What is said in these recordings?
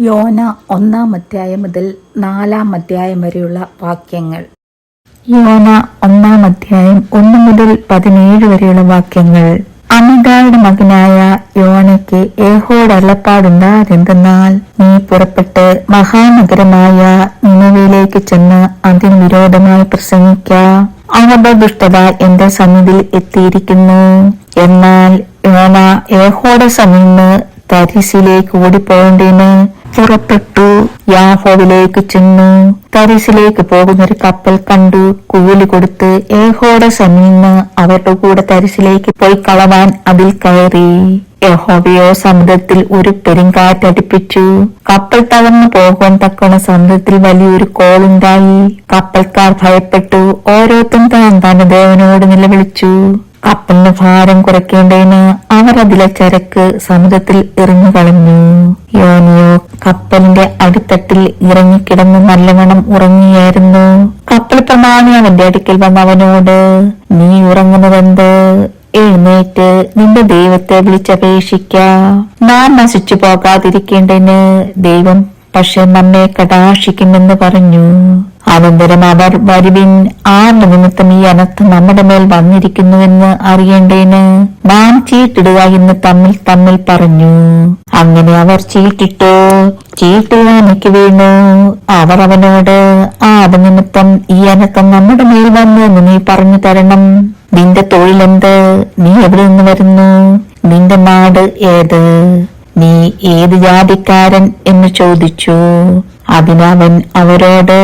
യോന 1-ാം അധ്യായം മുതൽ 4-ാം അധ്യായം വരെയുള്ള വാക്യങ്ങൾ. യോന 1-ാം അധ്യായം 1 മുതൽ 17 വരെയുള്ള വാക്യങ്ങൾ. അമിതായുടെ മകനായ യോനയ്ക്ക് യഹോവയുടെ അരുളപ്പാടുണ്ടായതെന്തെന്നാൽ, നീ പുറപ്പെട്ട് മഹാനഗരമായ നിനവയിലേക്ക് ചെന്ന് അതിന് വിരോധമായി പ്രസംഗിക്ക. അവരുടെ ദുഷ്ടത എന്റെ സന്നിധിയിൽ എത്തിയിരിക്കുന്നു. എന്നാൽ യോന യഹോവയുടെ സന്നിധിയിൽ തരിസിലേക്ക് ഓടിപ്പോകേണ്ടതിന് പുറപ്പെട്ടു യാഫോവിലേക്ക് ചെന്നു. തരിസിലേക്ക് പോകുന്നൊരു കപ്പൽ കണ്ടു. കൂലി കൊടുത്ത് യഹോവയുടെ സന്നിധിയിൽ അവരുടെ കൂടെ തരിസിലേക്ക് പോയി കളവാൻ അതിൽ കയറി. യഹോവയോ സമുദ്രത്തിൽ ഒരു പെരുങ്കാറ്റടിപ്പിച്ചു. കപ്പൽ തകർന്നു പോകാൻ തക്കവണ്ണം സമുദ്രത്തിൽ വലിയൊരു കോളുണ്ടായി. കപ്പൽക്കാർ ഭയപ്പെട്ടു. ഓരോരുത്തരും താൻ ദേവനോട് നിലവിളിച്ചു. കപ്പലിന് ഭാരം കുറയ്ക്കേണ്ടതിന് അവർ അതിലെ ചരക്ക് സമുദ്രത്തിൽ എറിഞ്ഞു കളഞ്ഞു. യോനയോ കപ്പലിന്റെ അടിത്തട്ടിൽ ഇറങ്ങിക്കിടന്ന് നല്ലവണ്ണം ഉറങ്ങിയായിരുന്നു. കപ്പൽ പ്രമാണി അവന്റെ അടുക്കൽ വന്ന അവനോട്, നീ ഉറങ്ങുന്നതെന്ത്? എഴുന്നേറ്റ് നിന്റെ ദൈവത്തെ വിളിച്ചപേക്ഷിക്ക. നാം നശിച്ചു പോകാതിരിക്കേണ്ടതിന് ദൈവം പക്ഷെ നമ്മെ കടാക്ഷിക്കുമെന്ന് പറഞ്ഞു. അനന്തരം അവർ, വരുവിൻ, ആരുടെ നിമിത്തം ഈ അനർത്ഥം നമ്മുടെ മേൽ വന്നിരിക്കുന്നുവെന്ന് അറിയേണ്ടതിന് നാം ചീട്ടിടുക എന്ന് തമ്മിൽ പറഞ്ഞു. അങ്ങനെ അവർ ചീട്ടിട്ടു. ചീട്ടുക എനിക്ക് വീണു. അവർ അവനോട്, ആരുടെ നിമിത്തം ഈ അനർത്ഥം നമ്മുടെ മേൽ വന്നു എന്ന് നീ പറഞ്ഞു തരണം. നിന്റെ തൊഴിലെന്ത്? നീ എവിടെ നിന്ന് വരുന്നു? നിന്റെ നാട് ഏത്? നീ ഏത് ജാതിക്കാരൻ എന്ന് ചോദിച്ചു. അതിനവൻ അവരോട്,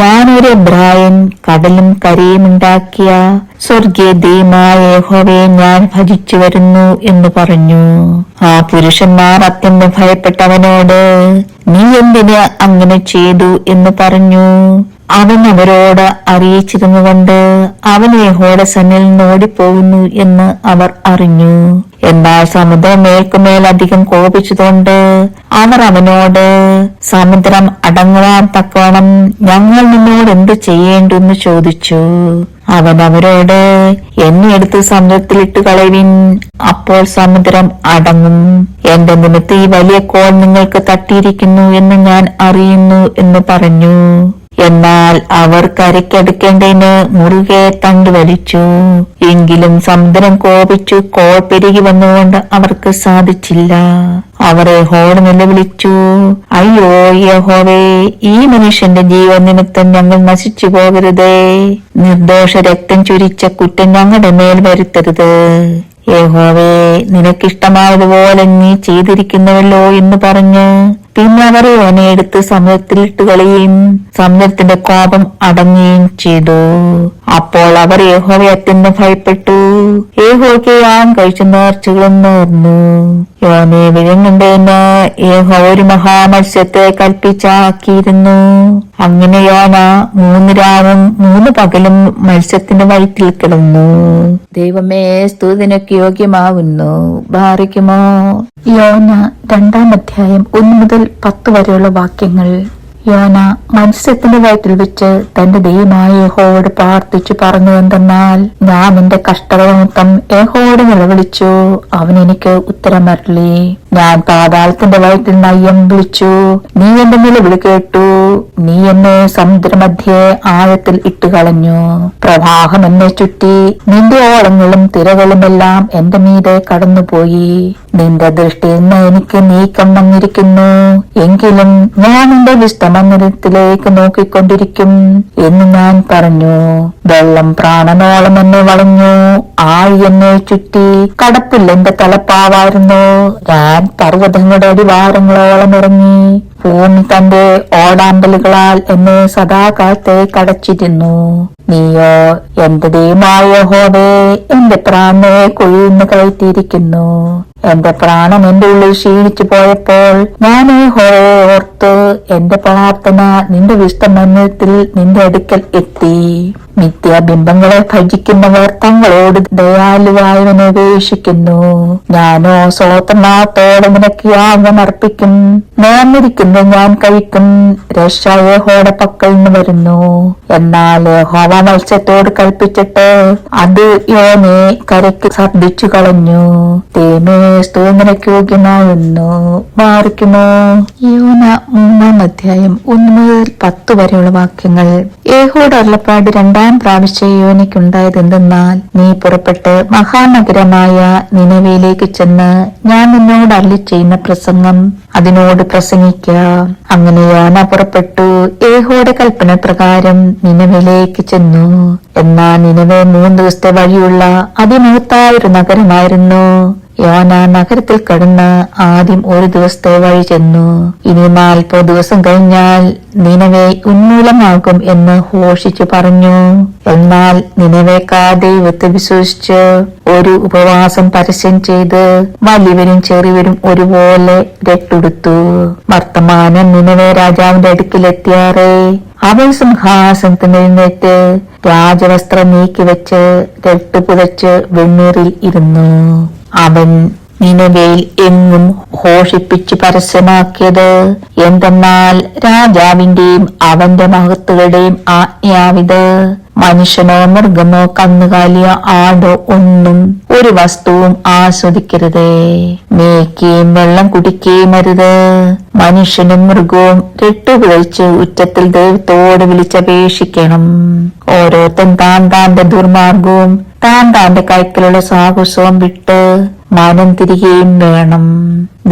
ഞാനൊരു എബ്രായൻ, കടലും കരയും ഉണ്ടാക്കിയ സ്വർഗീയ ദൈവമായ യഹോവയെ ഞാൻ ഭജിച്ചു വരുന്നു എന്ന് പറഞ്ഞു. ആ പുരുഷന്മാർ അത്യന്തം ഭയപ്പെട്ടവനോട്, നീ എന്തിന് അങ്ങനെ ചെയ്തു എന്ന് പറഞ്ഞു. അവൻ അവരോട് അറിയിച്ചിരുന്നുകൊണ്ട് അവൻ യഹോവയുടെ സന്നിധിയിൽ നിന്ന് ഓടിപ്പോകുന്നു എന്ന് അവർ അറിഞ്ഞു. എന്നാൽ സമുദ്രം മേൽക്കുമേൽ അധികം കോപിച്ചതുകൊണ്ട് അവർ അവനോട്, സമുദ്രം അടങ്ങുവാൻ തക്കവണ്ണം ഞങ്ങൾ നിന്നോട് എന്ത് ചെയ്യേണ്ടെന്ന് ചോദിച്ചു. അവൻ അവരോട്, എന്നെ എടുത്ത് സമുദ്രത്തിലിട്ട് കളയുവിൻ, അപ്പോൾ സമുദ്രം അടങ്ങും. എന്റെ നിമിത്തം ഈ വലിയ കോൾ നിങ്ങൾക്ക് തട്ടിയിരിക്കുന്നു എന്ന് ഞാൻ അറിയുന്നു എന്ന് പറഞ്ഞു. എന്നാൽ അവർ കരയ്ക്കടുക്കേണ്ടതിന് മുറുകെ തണ്ട് വലിച്ചു. എങ്കിലും സമുദ്രം കോപിച്ചു കോൾ പെരുകി വന്നുകൊണ്ട് അവർക്ക് സാധിച്ചില്ല. അവർ യഹോവയോട് നിലവിളിച്ചു, അയ്യോ യഹോവേ, ഈ മനുഷ്യന്റെ ജീവനിമിത്തം ഞങ്ങൾ നശിച്ചു പോകരുതേ. നിർദോഷ രക്തം ചൊരിച്ച കുറ്റം ഞങ്ങളുടെ മേൽ വരുത്തരുത്. യഹോവേ, നിനക്കിഷ്ടമായതുപോലെ നീ ചെയ്തിരിക്കുന്നുവല്ലോ എന്ന് പറഞ്ഞ് പിന്നെ അവർ യോനെ എടുത്ത് സമുദ്രത്തിലിട്ട് കളയുകയും സമുദ്രത്തിന്റെ കോപം അടങ്ങുകയും ചെയ്തു. അപ്പോൾ അവർ യഹോവയെ അത്യന്തം ഭയപ്പെട്ടു. യഹോവയ്ക്ക് കഴിച്ച നേർച്ചകളും നേർന്നു. യോനെ വിഴുങ്ങേണ്ടതിന് യഹോവ ഒരു മഹാമത്സ്യത്തെ കൽപ്പിച്ചാക്കിയിരുന്നു. അങ്ങനെ യോന 3 രാവും 3 പകലും മത്സ്യത്തിന്റെ വയറ്റിൽ കിടന്നു. ദൈവമേ, സ്തുതിനൊക്കെ യോഗ്യമാവുന്നു. ബാറിക്കുമോ. യോന 2-ാം അധ്യായം 1 മുതൽ 10 വരെയുള്ള വാക്യങ്ങൾ. യോന മത്സ്യത്തിന്റെ വയറ്റിൽ വെച്ച് തന്റെ ദൈവമായ യഹോവയോട് പ്രാർത്ഥിച്ചു പറഞ്ഞതെന്തെന്നാൽ, ഞാൻ എന്റെ കഷ്ടനിമിത്തം യഹോവയോട് നിലവിളിച്ചു, അവൻ എനിക്ക് ഉത്തരമരുളി. ഞാൻ പാതാളത്തിന്റെ വയറ്റിൽ നയ്യം വിളിച്ചു, നീ എന്റെ നിലവിളി കേട്ടു. നീ എന്നെ സമുദ്രമധ്യേ ആഴത്തിൽ ഇട്ടുകളഞ്ഞു. പ്രവാഹം എന്നെ ചുറ്റി, നിന്റെ ഓളങ്ങളും തിരകളുമെല്ലാം എന്റെ മീതെ കടന്നുപോയി. നിന്റെ ദൃഷ്ടിയിൽ നിന്ന് എനിക്ക് നീക്കം വന്നിരിക്കുന്നു. എങ്കിലും ഞാൻ എന്റെ വിസ്തമന്ദിരത്തിലേക്ക് നോക്കിക്കൊണ്ടിരിക്കും എന്ന് ഞാൻ പറഞ്ഞു. വെള്ളം പ്രാണനോളം എന്നെ വളഞ്ഞു. ആഴി എന്നെ ചുറ്റി, കടപ്പിൽ എന്റെ തലപ്പാവായിരുന്നു. ഞാൻ പർവ്വതങ്ങളുടെ അടിവാരങ്ങളോളം ഇറങ്ങി. ഭൂമി തന്റെ ഓടാമ്പലുകളാൽ എന്നെ സദാകാലത്തെ കടച്ചിരുന്നു. നീയോ എന്റെ ദൈവമായ യഹോവേ, എന്റെ പ്രാണനെ കുഴിന്ന് കയറ്റിയിരിക്കുന്നു. എന്റെ പ്രാണൻ എന്റെ ഉള്ളിൽ ക്ഷീണിച്ചു പോയപ്പോൾ ഞാൻ യഹോവയെ ഓർത്ത് എന്റെ പ്രാർത്ഥന നിന്റെ വിസ്തമന്ദിരത്തിൽ നിന്റെ അടുക്കൽ എത്തി. മിഥ്യാബിംബങ്ങളെ ഭജിക്കുന്നവർ തങ്ങളോട് ദയാലുവായവനെ ഉപേക്ഷിക്കുന്നു. ഞാനോ സ്വതന്ത്രത്തോടെ നിനക്ക് യാഗം അർപ്പിക്കും. നേർന്നിരിക്കുന്നത് ഞാൻ കഴിക്കും. രക്ഷ യഹോവയുടെ പക്കൽ നിന്ന് വരുന്നു. എന്നാൽ യഹോവ മത്സ്യത്തോട് കൽപ്പിച്ചിട്ട് അത് യോനെ കരയ്ക്ക് ഛർദ്ദിച്ചു കളഞ്ഞു. തേമേ, സ്തോത്രയ്ക്ക് യോഗ്യമാവുന്നു. മാറിക്കുമോ. യോന 3-ാം അധ്യായം 1 മുതൽ 10 വരെയുള്ള വാക്യങ്ങൾ. യഹോവയുടെ അരുളപ്പാട് 2-ാം പ്രാവശ്യം യോനയ്ക്കുണ്ടായത് എന്തെന്നാൽ, നീ പുറപ്പെട്ട് മഹാനഗരമായ നിനവയിലേക്ക് ചെന്ന് ഞാൻ നിന്നോട് അരുളിച്ചെയ്യുന്ന പ്രസംഗം അതിനോട് പ്രസംഗിക്ക. അങ്ങനെ യോന പുറപ്പെട്ടു യഹോവയുടെ കൽപ്പന പ്രകാരം നിനവയിലേക്ക് ചെന്നു. എന്നാൽ നിനവെ 3 ദിവസത്തെ വഴിയുള്ള അതിമഹത്തായ ഒരു നഗരമായിരുന്നു. യോന നഗരത്തിൽ കടന്ന് ആദ്യം 1 ദിവസത്തെ വഴി ചെന്നു. ഇനി 40 ദിവസം കഴിഞ്ഞാൽ നിനവെ ഉന്മൂലമാകും എന്ന് ഘോഷിച്ചു പറഞ്ഞു. എന്നാൽ നിനവേക്കാർ ദൈവത്തെ വിശ്വസിച്ച് ഒരു ഉപവാസം പരസ്യം ചെയ്ത് വലിയവരും ചെറിയവരും ഒരുപോലെ രട്ടുടുത്തു. വർത്തമാനം നിനവെ രാജാവിന്റെ അടുക്കിലെത്തിയാറേ അവൻ സിംഹാസനത്തിൽ എഴുന്നേറ്റ് രാജവസ്ത്രം നീക്കിവെച്ച് രട്ട് പുതച്ച് വെണ്ണീറിൽ ഇരുന്നു. അവൻ നിനവയിൽ എങ്ങും ഘോഷിപ്പിച്ചു പരസ്യമാക്കിയത് എന്തെന്നാൽ, രാജാവിന്റെയും അവന്റെ മഹത്തുകളുടെയും ആജ്ഞാവിത്, മനുഷ്യനോ മൃഗമോ കന്നുകാലിയോ ആടോ ഒന്നും ഒരു വസ്തുവും ആസ്വദിക്കരുതേ. മേക്കുകയും വെള്ളം കുടിക്കുകയും അരുത്. മനുഷ്യനും മൃഗവും രട്ടുപിഴച്ച് ഉച്ചത്തിൽ ദൈവത്തോട് വിളിച്ചപേക്ഷിക്കണം. ഓരോരുത്തൻ താന്റെ ദുർമാർഗവും താന്റെ കൈക്കലുള്ള സാഹസവും വിട്ട് മനം തിരികെയും വേണം.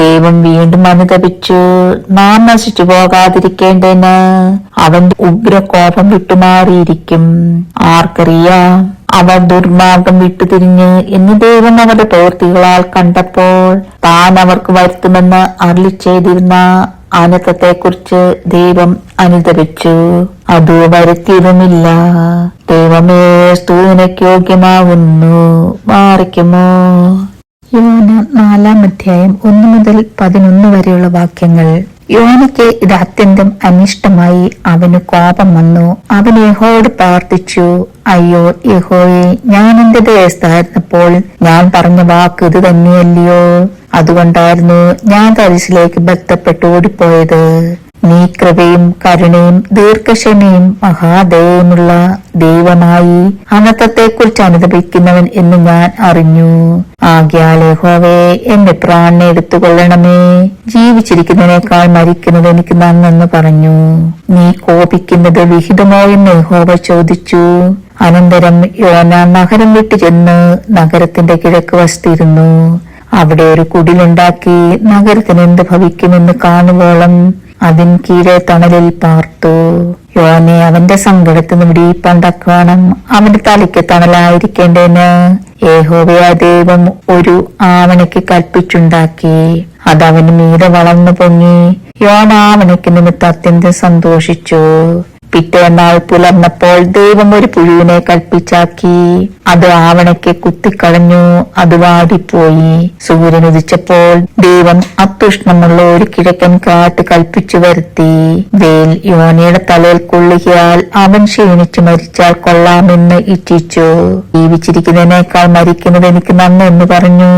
ദൈവം വീണ്ടും അനുതപിച്ചു നാം നശിച്ചു പോകാതിരിക്കേണ്ടതിന് അവന്റെ ഉഗ്രകോപം വിട്ടുമാറിയിരിക്കും. ആർക്കറിയാം, അവർ ദുർമാർഗം വിട്ടുതിരിഞ്ഞ് എന്ന് ദൈവം അവരുടെ പ്രവൃത്തികളാൽ കണ്ടപ്പോൾ താൻ അവർക്ക് വരുത്തുമെന്ന് അരുളിച്ചെയ്തിരുന്ന അനർത്ഥത്തെക്കുറിച്ച് ദൈവം അനുതപിച്ചു. അത് വരുത്തിയതുമില്ല. ദൈവമേ സ്തുതിക്ക് യോഗ്യമാവുന്നു. മാറിക്കുമോ. യോന 4-ാം അധ്യായം 1 മുതൽ 11 വരെയുള്ള വാക്യങ്ങൾ. യോനയ്ക്ക് ഇത് അത്യന്തം അനിഷ്ടമായി. അവന് കോപം വന്നു. അവൻ യഹോവയോട് പ്രാർത്ഥിച്ചു, അയ്യോ യഹോവേ, ഞാൻ എന്റെ ദേശത്തായിരുന്നപ്പോൾ ഞാൻ പറഞ്ഞ വാക്ക് ഇത് തന്നെയല്ലയോ? അതുകൊണ്ടായിരുന്നു ഞാൻ തരിശിലേക്ക് ബന്ധപ്പെട്ട് ഓടിപ്പോയത്. നീ കൃപയും കരുണയും ദീർഘക്ഷമയും മഹാദയവുമുള്ള ദൈവമായി അനർത്ഥത്തെക്കുറിച്ച് അനുദപിക്കുന്നവൻ എന്ന് ഞാൻ അറിഞ്ഞു. ആകയാൽ യഹോവേ, എന്റെ പ്രാണനെ എടുത്തുകൊള്ളണമേ. ജീവിച്ചിരിക്കുന്നതിനേക്കാൾ മരിക്കുന്നത് എനിക്ക് നന്നെന്ന് പറഞ്ഞു. നീ കോപിക്കുന്നത് വിഹിതമോ എന്ന് യഹോവ ചോദിച്ചു. അനന്തരം യോന നഗരം വിട്ടു ചെന്ന് നഗരത്തിന്റെ കിഴക്ക് വശത്തിരുന്നു. അവിടെ ഒരു കുടിലുണ്ടാക്കി നഗരത്തിന് എന്ത് ഭവിക്കുമെന്ന് കാണുവോളം അതിൻ കീഴെ തണലിൽ പാർത്തു. യോനെ അവന്റെ സങ്കടത്തിന് വിടിയിപ്പണ്ടക്കണം. അവന്റെ തലയ്ക്ക് തണലായിരിക്കേണ്ടതിന് യഹോവയായ ദൈവം ഒരു ആവണയ്ക്ക് കൽപ്പിച്ചുണ്ടാക്കി. അതവന് മീതെ വളർന്നു പൊങ്ങി. യോന ആവണയ്ക്ക് നിമിത്തം അത്യന്തം സന്തോഷിച്ചു. പിറ്റേന്നാൾ പുലർന്നപ്പോൾ ദൈവം ഒരു പുഴുവിനെ കൽപ്പിച്ചാക്കി. അത് ആവണയ്ക്ക് കുത്തിക്കളഞ്ഞു. അത് വാടിപ്പോയി. സൂര്യൻ ഉദിച്ചപ്പോൾ ദൈവം അത്യുഷ്ണമുള്ള ഒരു കിഴക്കൻ കാറ്റ് കൽപ്പിച്ചു വരുത്തി. വെയിൽ യോനയുടെ തലയിൽ കൊള്ളുകയാൽ അവൻ ക്ഷീണിച്ചു മരിച്ചാൽ കൊള്ളാമെന്ന് ഇച്ഛിച്ചു. ജീവിച്ചിരിക്കുന്നതിനേക്കാൾ മരിക്കുന്നത് എനിക്ക് നന്നെന്ന് പറഞ്ഞു.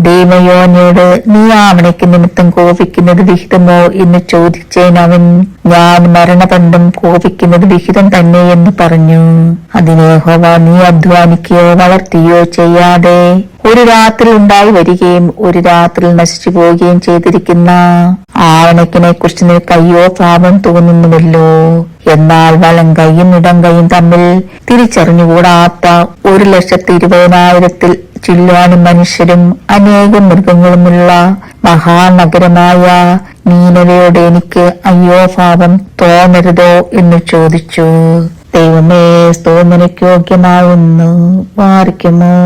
ദൈവം യോനയോട്, നീ ആവണയ്ക്ക് നിമിത്തം കോപിക്കുന്നത് വിഹിതമോ എന്ന് ചോദിച്ചതിനവൻ, ഞാൻ മരണബന്ധം കോപിക്കുന്നത് വിഹിതം തന്നെ എന്ന് പറഞ്ഞു. അതിന് യഹോവ, നീ അധ്വാനിക്കുകയോ വളർത്തുകയോ ചെയ്യാതെ ഒരു രാത്രി ഉണ്ടായി വരികയും ഒരു രാത്രി നശിച്ചു പോവുകയും ചെയ്തിരിക്കുന്ന ആവണക്കിനെ കുറിച്ച് നിനക്ക് അയ്യോ പാപം തോന്നുന്നുവല്ലോ. എന്നാൽ വലം കൈയും ഇടം കൈയും തമ്മിൽ തിരിച്ചറിഞ്ഞുകൂടാത്ത 1,20,000 ചില്ലുവാനും മനുഷ്യരും അനേകം മൃഗങ്ങളുമുള്ള മഹാനഗരമായ നീനവയോട് എനിക്ക് അയ്യോ പാപം തോന്നരുതോ എന്ന് ചോദിച്ചു. ദൈവമേ സ്തോത്രയ്ക്ക് യോഗ്യമാവുന്നു. മാറിക്കുമോ.